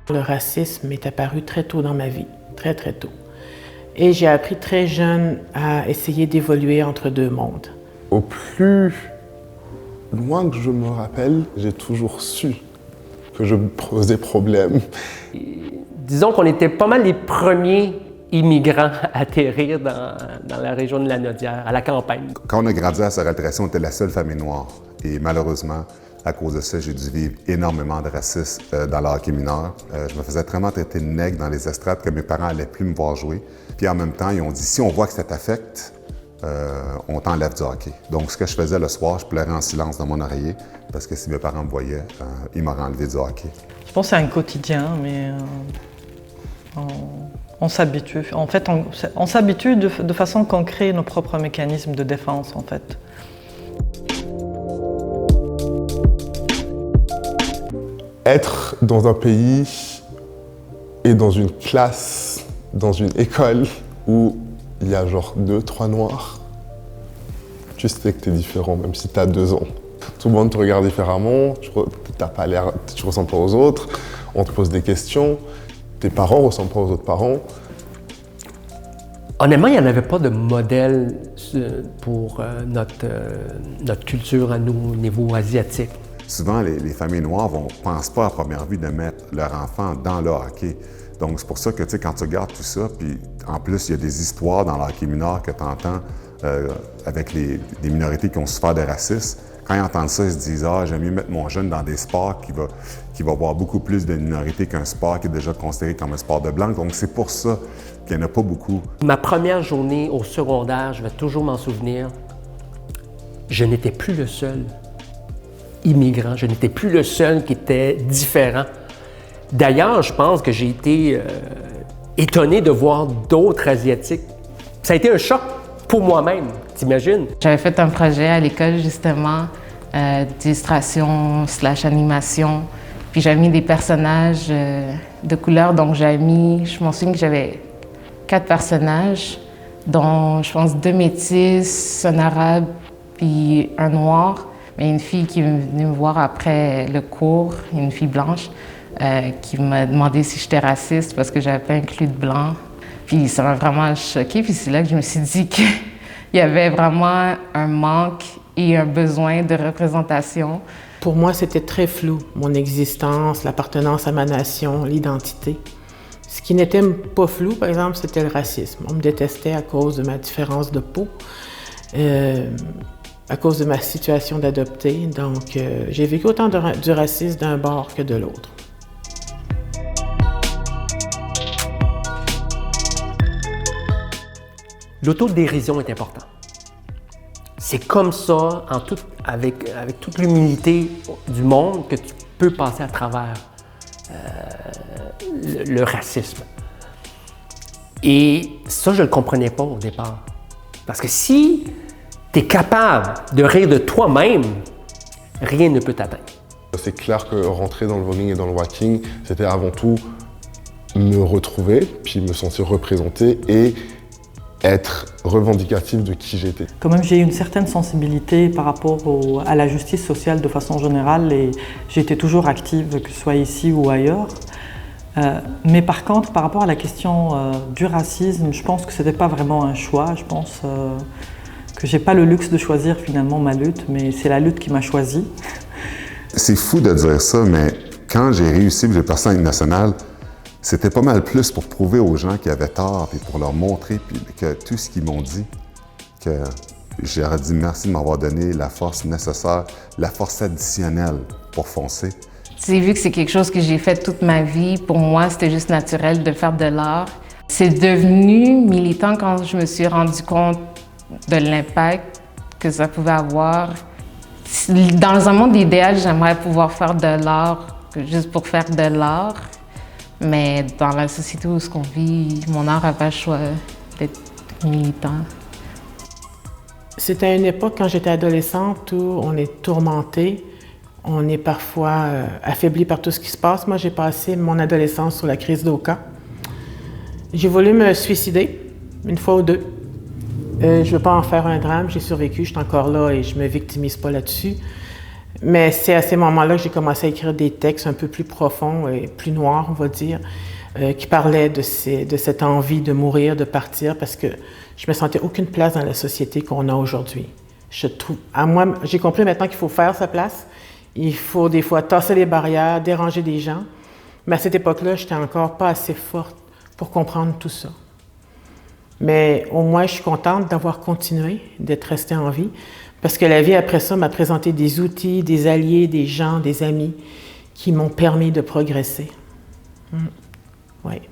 Le racisme est apparu très tôt dans ma vie, très très tôt. Et j'ai appris très jeune à essayer d'évoluer entre deux mondes. Au plus loin que je me rappelle, j'ai toujours su que je me posais problème. Disons qu'on était pas mal les premiers immigrants à atterrir dans la région de Lanaudière, à la campagne. Quand on a grandi à Sorel-Tracy, on était la seule famille noire. Et malheureusement, à cause de ça, j'ai dû vivre énormément de racisme dans le hockey mineur. Je me faisais vraiment traiter de nègre dans les estrades que mes parents n'allaient plus me voir jouer. Puis en même temps, ils ont dit, si on voit que ça t'affecte, on t'enlève du hockey. Donc ce que je faisais le soir, je pleurais en silence dans mon oreiller parce que si mes parents me voyaient, ils m'auraient enlevé du hockey. Je pense que c'est un quotidien, mais on s'habitue. En fait, on s'habitue de façon qu'on crée nos propres mécanismes de défense, en fait. Être dans un pays et dans une classe, dans une école où il y a genre 2-3 noirs, tu sais que t'es différent, même si t'as 2 ans. Tout le monde te regarde différemment, tu ressembles pas aux autres, on te pose des questions, tes parents ressemblent pas aux autres parents. Honnêtement, il n'y en avait pas de modèle pour notre culture à nous, au niveau asiatique. Souvent, les familles noires ne pensent pas à première vue de mettre leur enfant dans le hockey. Donc, c'est pour ça que, tu sais, quand tu regardes tout ça, puis en plus, il y a des histoires dans le hockey mineur que tu entends avec des minorités qui ont souffert de racisme. Quand ils entendent ça, ils se disent « Ah, j'aime mieux mettre mon jeune dans des sports qui va avoir beaucoup plus de minorités qu'un sport qui est déjà considéré comme un sport de blanc. » Donc, c'est pour ça qu'il n'y en a pas beaucoup. Ma première journée au secondaire, je vais toujours m'en souvenir, je n'étais plus le seul immigrant, je n'étais plus le seul qui était différent. D'ailleurs, je pense que j'ai été étonné de voir d'autres Asiatiques. Ça a été un choc pour moi-même, t'imagines? J'avais fait un projet à l'école, justement, d'illustration / animation. Puis j'avais mis des personnages de couleur, donc je m'en souviens que j'avais 4 personnages, dont je pense 2 métis, un arabe, puis un noir. Mais une fille qui est venue me voir après le cours, une fille blanche, qui m'a demandé si j'étais raciste parce que j'avais pas inclus de blanc. Puis ça m'a vraiment choquée. Puis c'est là que je me suis dit qu'il y avait vraiment un manque et un besoin de représentation. Pour moi, c'était très flou, mon existence, l'appartenance à ma nation, l'identité. Ce qui n'était pas flou, par exemple, c'était le racisme. On me détestait à cause de ma différence de peau, à cause de ma situation d'adoptée. Donc, j'ai vécu autant du racisme d'un bord que de l'autre. L'autodérision est importante. C'est comme ça, avec toute l'humilité du monde, que tu peux passer à travers le racisme. Et ça, je ne le comprenais pas au départ. Parce que si tu es capable de rire de toi-même, rien ne peut t'atteindre. C'est clair que rentrer dans le voguing et dans le walking, c'était avant tout me retrouver, puis me sentir représenté et être revendicatif de qui j'étais. Quand même, j'ai une certaine sensibilité par rapport à la justice sociale de façon générale et j'ai été toujours active, que ce soit ici ou ailleurs. Mais par contre, par rapport à la question du racisme, je pense que ce n'était pas vraiment un choix. Je pense que j'ai pas le luxe de choisir finalement ma lutte, mais c'est la lutte qui m'a choisi. C'est fou de dire ça, mais quand j'ai réussi, j'ai passé en Ligue nationale, c'était pas mal plus pour prouver aux gens qu'ils avaient tort et pour leur montrer que tout ce qu'ils m'ont dit, que j'aurais dit merci de m'avoir donné la force nécessaire, la force additionnelle pour foncer. J'ai vu que c'est quelque chose que j'ai fait toute ma vie. Pour moi, c'était juste naturel de faire de l'art. C'est devenu militant quand je me suis rendu compte de l'impact que ça pouvait avoir. Dans un monde idéal, j'aimerais pouvoir faire de l'art juste pour faire de l'art. Mais dans la société où on vit, mon art n'a pas le choix d'être militant. C'était à une époque, quand j'étais adolescente, où on est tourmenté, on est parfois affaibli par tout ce qui se passe. Moi, j'ai passé mon adolescence sur la crise d'Oka. J'ai voulu me suicider, une fois ou deux. Je ne veux pas en faire un drame, j'ai survécu, je suis encore là et je ne me victimise pas là-dessus. Mais c'est à ces moments-là que j'ai commencé à écrire des textes un peu plus profonds et plus noirs, on va dire, qui parlaient de cette envie de mourir, de partir, parce que je me sentais aucune place dans la société qu'on a aujourd'hui. J'ai compris maintenant qu'il faut faire sa place. Il faut des fois tasser les barrières, déranger des gens. Mais à cette époque-là, je n'étais encore pas assez forte pour comprendre tout ça. Mais au moins, je suis contente d'avoir continué, d'être restée en vie, parce que la vie après ça m'a présenté des outils, des alliés, des gens, des amis qui m'ont permis de progresser. Oui.